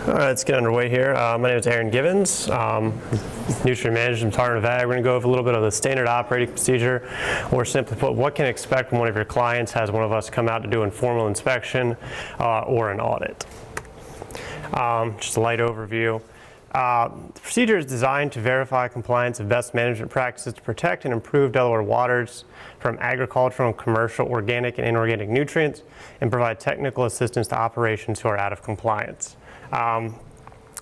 All right, let's get underway here. My name is Aaron Givens, Nutrient Management, Department of Ag. We're going to go over a little bit of the standard operating procedure, or simply put, what can expect when one of your clients has one of us come out to do a formal inspection or an audit. Just a light overview. The procedure is designed to verify compliance of best management practices to protect and improve Delaware waters from agricultural, commercial, organic, and inorganic nutrients, and provide technical assistance to operations who are out of compliance.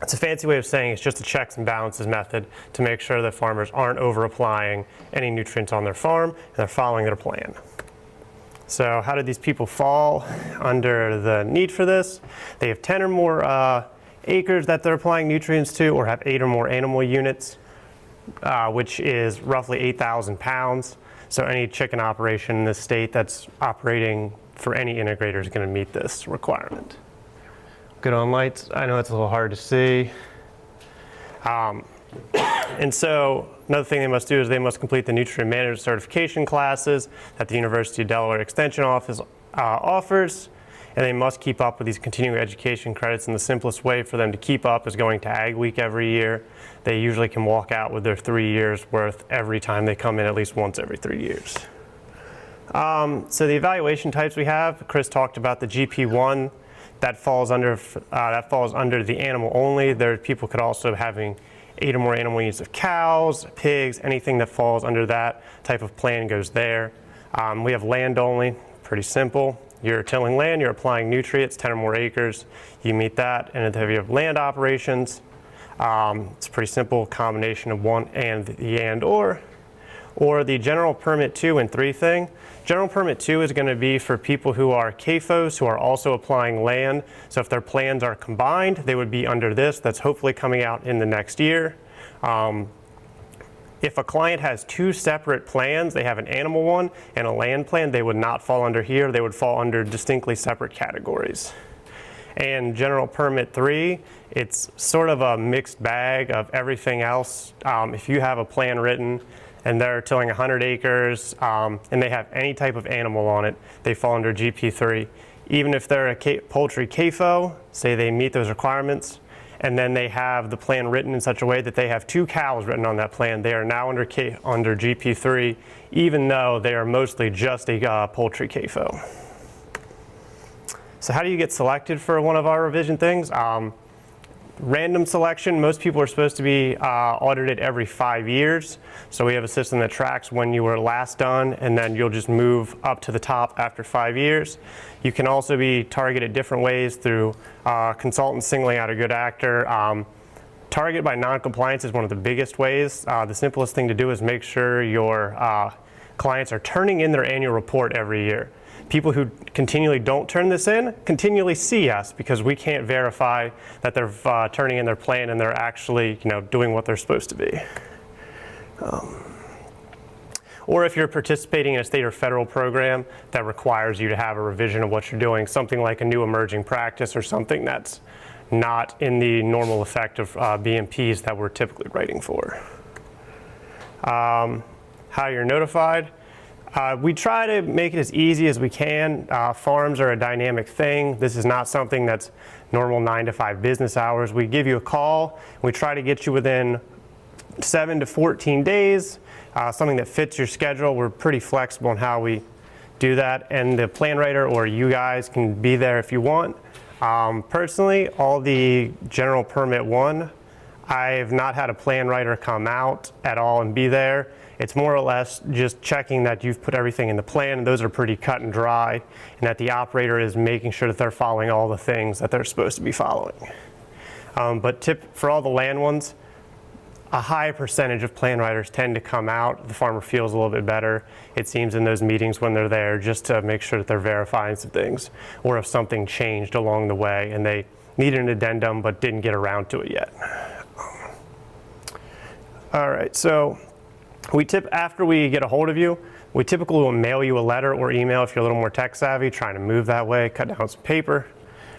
It's a fancy way of saying it's just a checks and balances method to make sure that farmers aren't over-applying any nutrients on their farm and they're following their plan. So how did these people fall under the need for this? They have 10 or more acres that they're applying nutrients to, or have 8 or more animal units, which is roughly 8,000 pounds. So any chicken operation in this state that's operating for any integrator is going to meet this requirement. Good on lights. I know it's a little hard to see. And so another thing they must do is they must complete the nutrient management certification classes that the University of Delaware Extension Office offers, and they must keep up with these continuing education credits. And the simplest way for them to keep up is going to Ag Week every year. They usually can walk out with their 3 years worth every time they come in, at least once every 3 years. So the evaluation types we have, Chris talked about the GP1. That falls under the animal only. There people could also having 8 or more animal units of cows, pigs, anything that falls under that type of plan goes there. We have land only, pretty simple. You're tilling land, you're applying nutrients, 10 or more acres, you meet that. And if you have land operations, it's a pretty simple combination of one and the or the general permit 2 and 3 thing. General permit 2 is going to be for people who are CAFOs who are also applying land. So if their plans are combined, they would be under this. That's hopefully coming out in the next year. If a client has 2 separate plans, they have an animal one and a land plan, they would not fall under here. They would fall under distinctly separate categories. And general permit 3, it's sort of a mixed bag of everything else. If you have a plan written and they're tilling 100 acres and they have any type of animal on it, they fall under GP3. Even if they're a poultry CAFO, say they meet those requirements, and then they have the plan written in such a way that they have 2 cows written on that plan, they are now under GP3, even though they are mostly just a poultry CAFO. So how do you get selected for one of our revision things? Random selection. Most people are supposed to be audited every 5 years. So we have a system that tracks when you were last done, and then you'll just move up to the top after 5 years. You can also be targeted different ways through consultants singling out a good actor. Target by non-compliance is one of the biggest ways. The simplest thing to do is make sure your clients are turning in their annual report every year. People who continually don't turn this in continually see us because we can't verify that they're turning in their plan and they're actually, doing what they're supposed to be. Or if you're participating in a state or federal program that requires you to have a revision of what you're doing, something like a new emerging practice or something that's not in the normal effect of BMPs that we're typically writing for. How you're notified. We try to make it as easy as we can. Farms are a dynamic thing. This is not something that's normal 9 to 5 business hours. We give you a call. We try to get you within 7 to 14 days, something that fits your schedule. We're pretty flexible in how we do that, and the plan writer or you guys can be there if you want. Personally, all the general permit 1, I've not had a plan writer come out at all and be there. It's more or less just checking that you've put everything in the plan, and those are pretty cut and dry, and that the operator is making sure that they're following all the things that they're supposed to be following. But for all the land ones, a high percentage of plan writers tend to come out. The farmer feels a little bit better, it seems, in those meetings when they're there, just to make sure that they're verifying some things, or if something changed along the way and they needed an addendum but didn't get around to it yet. All right, so after we get a hold of you, we typically will mail you a letter or email if you're a little more tech savvy, trying to move that way, cut down some paper,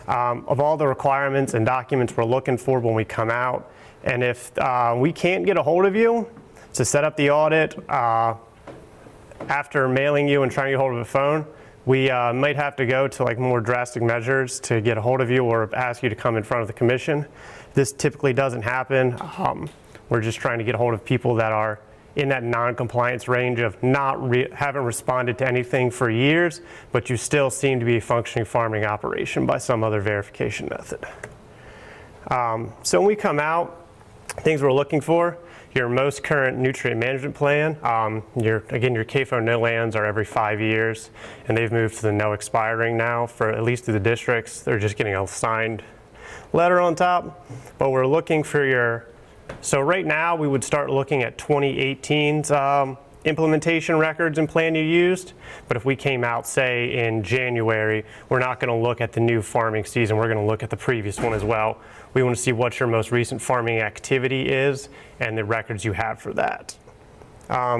of all the requirements and documents we're looking for when we come out. And if we can't get a hold of you to set up the audit after mailing you and trying to get a hold of the phone, we might have to go to like more drastic measures to get a hold of you or ask you to come in front of the commission. This typically doesn't happen. We're just trying to get a hold of people that are in that non-compliance range of haven't responded to anything for years, but you still seem to be a functioning farming operation by some other verification method. So when we come out, things we're looking for, your most current nutrient management plan. Your CAFO no lands are every 5 years, and they've moved to the no expiring now for at least through the districts. They're just getting a signed letter on top, but we're looking for so right now we would start looking at 2018's implementation records and plan you used, but if we came out, say, in January, we're not going to look at the new farming season, we're going to look at the previous one as well. We want to see what your most recent farming activity is and the records you have for that.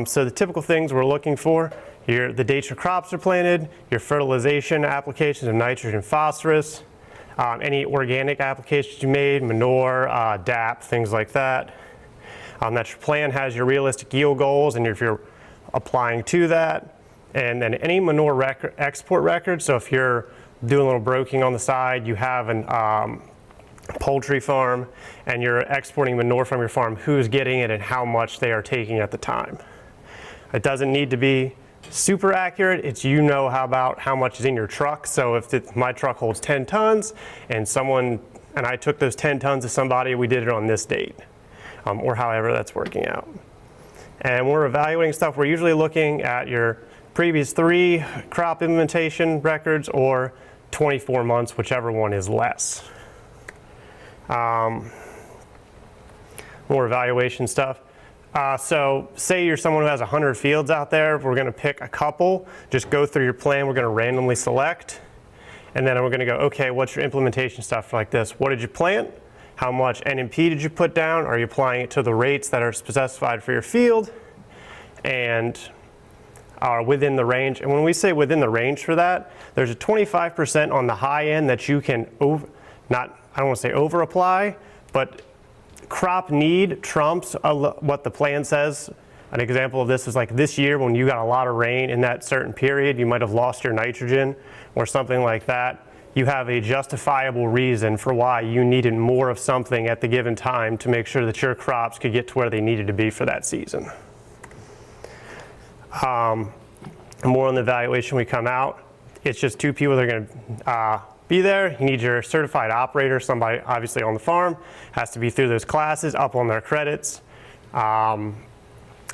So the typical things we're looking for, the dates your crops are planted, your fertilization applications of nitrogen, phosphorus, any organic applications you made, manure, DAP, things like that. That your plan has your realistic yield goals and if you're applying to that. And then any manure export records, so if you're doing a little broking on the side, you have an poultry farm and you're exporting manure from your farm, who's getting it and how much they are taking at the time. It doesn't need to be super accurate. It's how much is in your truck. So if my truck holds 10 tons and I took those 10 tons to somebody, we did it on this date, or however that's working out. And when we're evaluating stuff, we're usually looking at your previous 3 crop implementation records or 24 months, whichever one is less. More evaluation stuff. So say you're someone who has 100 fields out there, we're going to pick a couple, just go through your plan, we're going to randomly select, and then we're going to go, okay, what's your implementation stuff like this? What did you plant? How much NMP did you put down? Are you applying it to the rates that are specified for your field? And are within the range. And when we say within the range for that, there's a 25% on the high end that you can, I don't want to say over apply, but crop need trumps what the plan says. An example of this is like this year when you got a lot of rain in that certain period, you might have lost your nitrogen or something like that. You have a justifiable reason for why you needed more of something at the given time to make sure that your crops could get to where they needed to be for that season. More on the evaluation we come out. It's just 2 people that are going to be there. You need your certified operator, somebody obviously on the farm, has to be through those classes, up on their credits, and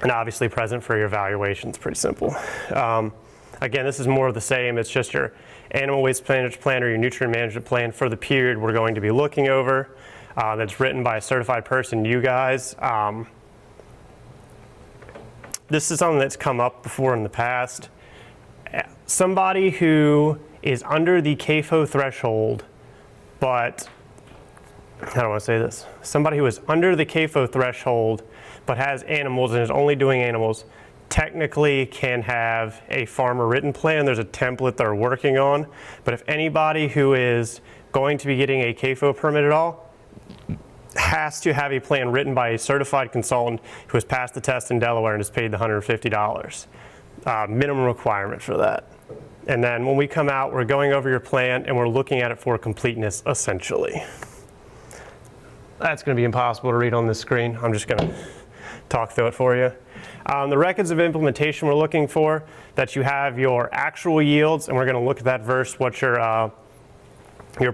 obviously present for your evaluations. Pretty simple. Again, this is more of the same. It's just your animal waste management plan or your nutrient management plan for the period we're going to be looking over. That's written by a certified person, you guys. This is something that's come up before in the past. Somebody who is under the CAFO threshold, but how do I want to say this? Somebody who is under the CAFO threshold, but has animals and is only doing animals, technically can have a farmer written plan. There's a template they're working on. But if anybody who is going to be getting a CAFO permit at all, has to have a plan written by a certified consultant who has passed the test in Delaware and has paid the $150. Minimum requirement for that. And then when we come out, we're going over your plan and we're looking at it for completeness, essentially. That's going to be impossible to read on this screen. I'm just going to talk through it for you. The records of implementation we're looking for, that you have your actual yields, and we're going to look at that versus what your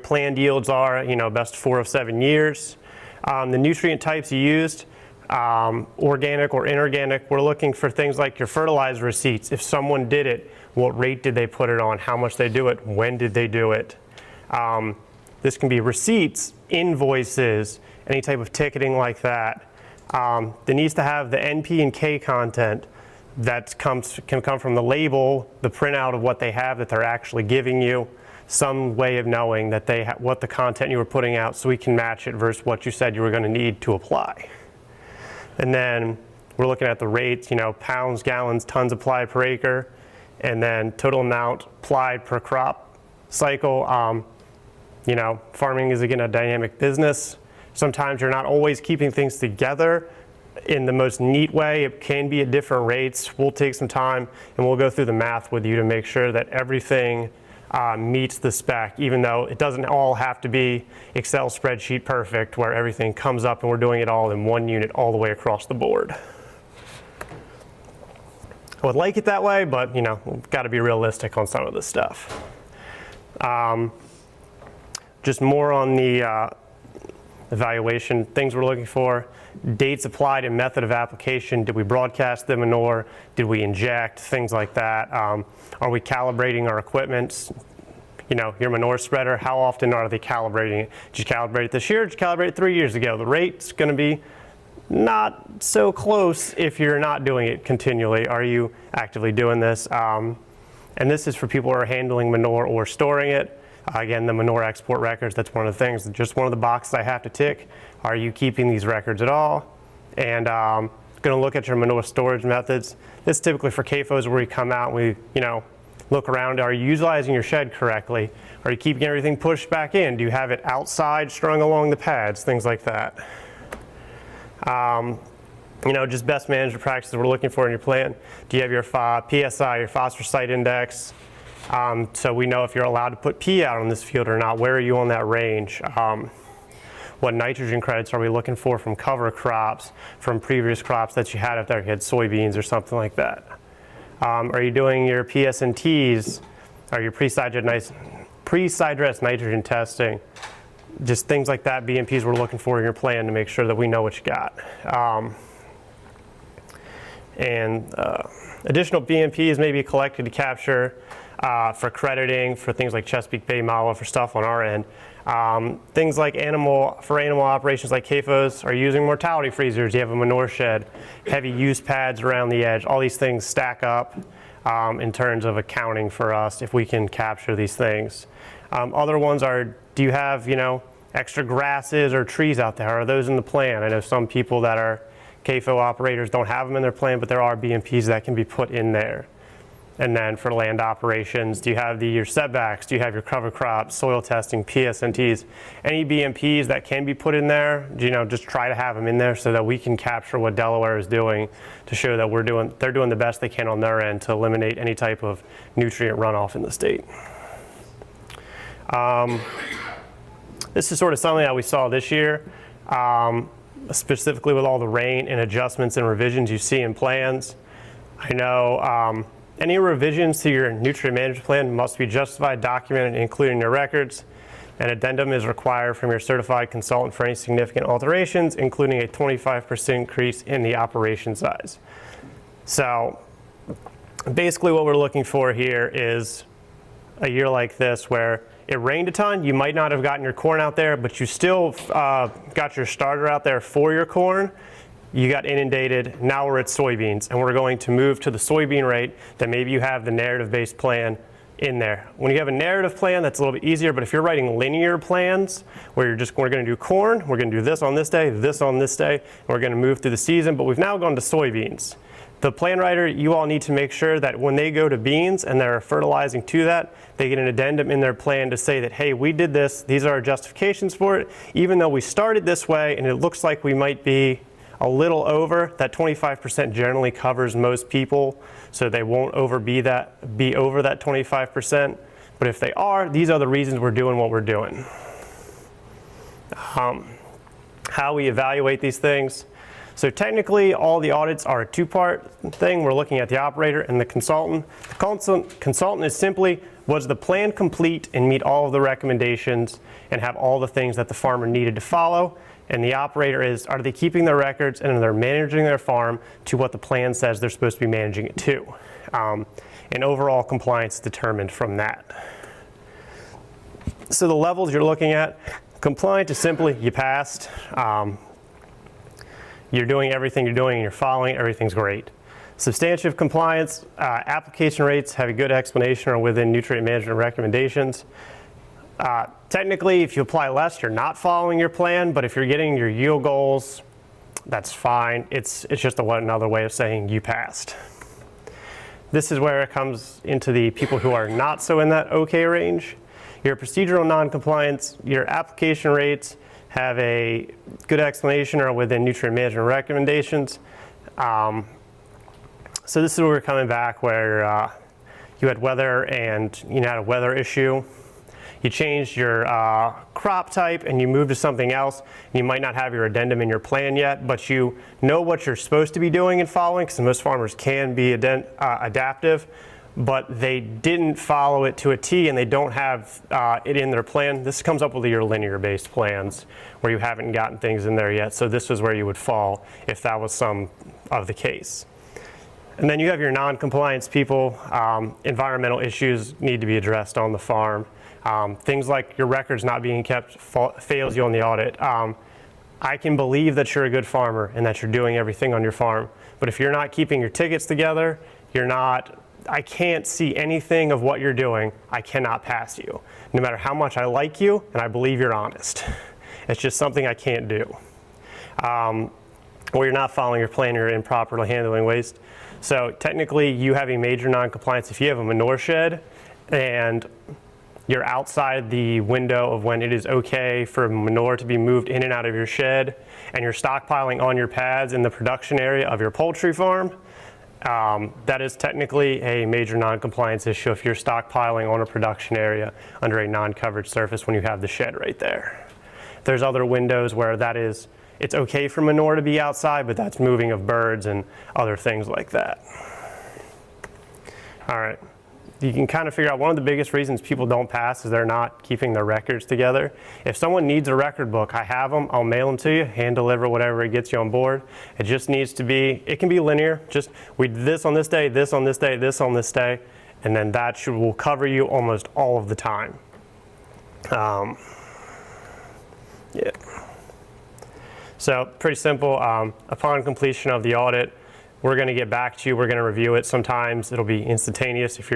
planned yields are, best 4 of 7 years. The nutrient types you used, organic or inorganic, we're looking for things like your fertilizer receipts. If someone did it, what rate did they put it on? How much they do it? When did they do it? This can be receipts, invoices, any type of ticketing like that. It needs to have the NP and K content that can come from the label, the printout of what they have that they're actually giving you, some way of knowing that what the content you were putting out, so we can match it versus what you said you were going to need to apply. And then we're looking at the rates, pounds, gallons, tons applied per acre, and then total amount applied per crop cycle. Farming is again a dynamic business. Sometimes you're not always keeping things together in the most neat way. It can be at different rates. We'll take some time and we'll go through the math with you to make sure that everything meets the spec, even though it doesn't all have to be Excel spreadsheet perfect where everything comes up and we're doing it all in one unit all the way across the board. I would like it that way, but you know, we've got to be realistic on some of this stuff. Just more on the evaluation things we're looking for. Dates applied and method of application. Did we broadcast the manure? Did we inject? Things like that. Are we calibrating our equipment? You know, your manure spreader, how often are they calibrating it? Did you calibrate it this year? Did you calibrate it 3 years ago? The rate's going to be not so close if you're not doing it continually. Are you actively doing this? And this is for people who are handling manure or storing it. Again, the manure export records, that's one of the things, just one of the boxes I have to tick. Are you keeping these records at all? And going to look at your manure storage methods. This is typically for CAFOs where we come out and we, you know, look around. Are you utilizing your shed correctly? Are you keeping everything pushed back in? Do you have it outside strung along the pads? Things like that. You know, just best management practices we're looking for in your plan. Do you have your PSI, your phosphorus site index? So we know if you're allowed to put P out on this field or not. Where are you on that range? What nitrogen credits are we looking for from cover crops, from previous crops that you had up there? You had soybeans or something like that. Are you doing your PSNTs or your pre-sidedress nitrogen testing? Just things like that, BMPs we're looking for in your plan to make sure that we know what you got. Additional BMPs may be collected to capture for crediting for things like Chesapeake Bay model for stuff on our end. Things like animal operations like CAFOs are using mortality freezers. You have a manure shed, heavy use pads around the edge. All these things stack up in terms of accounting for us if we can capture these things. Other ones are, do you have, you know, extra grasses or trees out there? Are those in the plan? I know some people that are CAFO operators don't have them in their plan, but there are BMPs that can be put in there. And then for land operations, do you have your setbacks? Do you have your cover crops, soil testing, PSNTs? Any BMPs that can be put in there, you know, just try to have them in there so that we can capture what Delaware is doing to show that they're doing the best they can on their end to eliminate any type of nutrient runoff in the state. This is sort of something that we saw this year, specifically with all the rain and adjustments and revisions you see in plans. I know any revisions to your nutrient management plan must be justified, documented, and included in your records. An addendum is required from your certified consultant for any significant alterations, including a 25% increase in the operation size. So basically what we're looking for here is a year like this where it rained a ton. You might not have gotten your corn out there, but you still got your starter out there for your corn. You got inundated. Now we're at soybeans, and we're going to move to the soybean rate that maybe you have the narrative-based plan in there. When you have a narrative plan, that's a little bit easier, but if you're writing linear plans where we're going to do corn, we're going to do this on this day, this on this day, and we're going to move through the season, but we've now gone to soybeans. The plan writer, you all need to make sure that when they go to beans and they're fertilizing to that, they get an addendum in their plan to say that, hey, we did this, these are our justifications for it, even though we started this way and it looks like we might be a little over, that 25% generally covers most people, so they won't be over that 25%. But if they are, these are the reasons we're doing what we're doing. How we evaluate these things. So technically, all the audits are a two-part thing. We're looking at the operator and the consultant. The consultant is simply, was the plan complete and meet all of the recommendations and have all the things that the farmer needed to follow? And the operator is, are they keeping their records and they're managing their farm to what the plan says they're supposed to be managing it to? And overall compliance is determined from that. So the levels you're looking at, compliant is simply you passed. You're doing everything you're doing and you're following, everything's great. Substantive compliance, application rates have a good explanation or within nutrient management recommendations. Technically, if you apply less, you're not following your plan, but if you're getting your yield goals, that's fine. It's just another way of saying you passed. This is where it comes into the people who are not so in that okay range. Your procedural non-compliance, your application rates have a good explanation or within nutrient management recommendations. So this is where we're coming back where you had weather and you had a weather issue. You changed your crop type and you moved to something else. You might not have your addendum in your plan yet, but you know what you're supposed to be doing and following, because most farmers can be adaptive, but they didn't follow it to a T and they don't have it in their plan. This comes up with your linear-based plans where you haven't gotten things in there yet. So this is where you would fall if that was some of the case. And then you have your non-compliance people. Environmental issues need to be addressed on the farm. Things like your records not being kept fails you on the audit. I can believe that you're a good farmer and that you're doing everything on your farm, but if you're not keeping your tickets together, I can't see anything of what you're doing. I cannot pass you, no matter how much I like you and I believe you're honest. It's just something I can't do. Or you're not following your plan, you're improperly handling waste. So technically you have a major non-compliance if you have a manure shed and you're outside the window of when it is okay for manure to be moved in and out of your shed, and you're stockpiling on your pads in the production area of your poultry farm. That is technically a major non-compliance issue if you're stockpiling on a production area under a non-covered surface when you have the shed right there. There's other windows where it's okay for manure to be outside, but that's moving of birds and other things like that. All right. You can kind of figure out one of the biggest reasons people don't pass is they're not keeping their records together. If someone needs a record book, I have them, I'll mail them to you, hand deliver whatever it gets you on board. It just needs to be, it can be linear, just we did this on this day, this on this day, this on this day, and then that will cover you almost all of the time. Yeah. So pretty simple. Upon completion of the audit, we're going to get back to you. We're going to review it. Sometimes it'll be instantaneous. If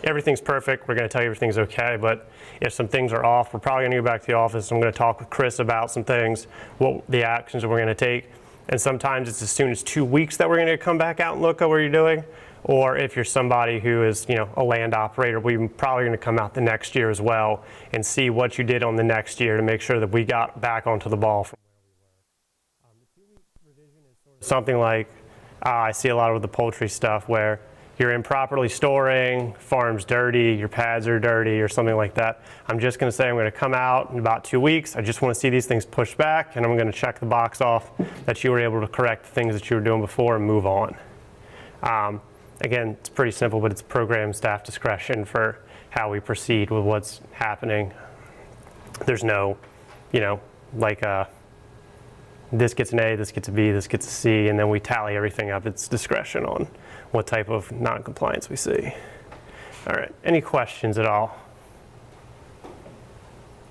everything's perfect, we're going to tell you everything's okay. But if some things are off, we're probably going to go back to the office. I'm going to talk with Chris about some things, what the actions we're going to take. And sometimes it's as soon as 2 weeks that we're going to come back out and look at what you're doing. Or if you're somebody who is, a land operator, we're probably going to come out the next year as well and see what you did on the next year to make sure that we got back onto the ball from where we were. The 2-week revision is sort of something like, I see a lot of the poultry stuff where you're improperly storing, farm's dirty, your pads are dirty or something like that. I'm just going to say I'm going to come out in about 2 weeks. I just want to see these things pushed back, and I'm going to check the box off that you were able to correct the things that you were doing before and move on. Again, it's pretty simple, but it's program staff discretion for how we proceed with what's happening. There's no, this gets an A, this gets a B, this gets a C, and then we tally everything up. It's discretion on what type of non-compliance we see. All right, any questions at all?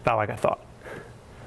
About like I thought.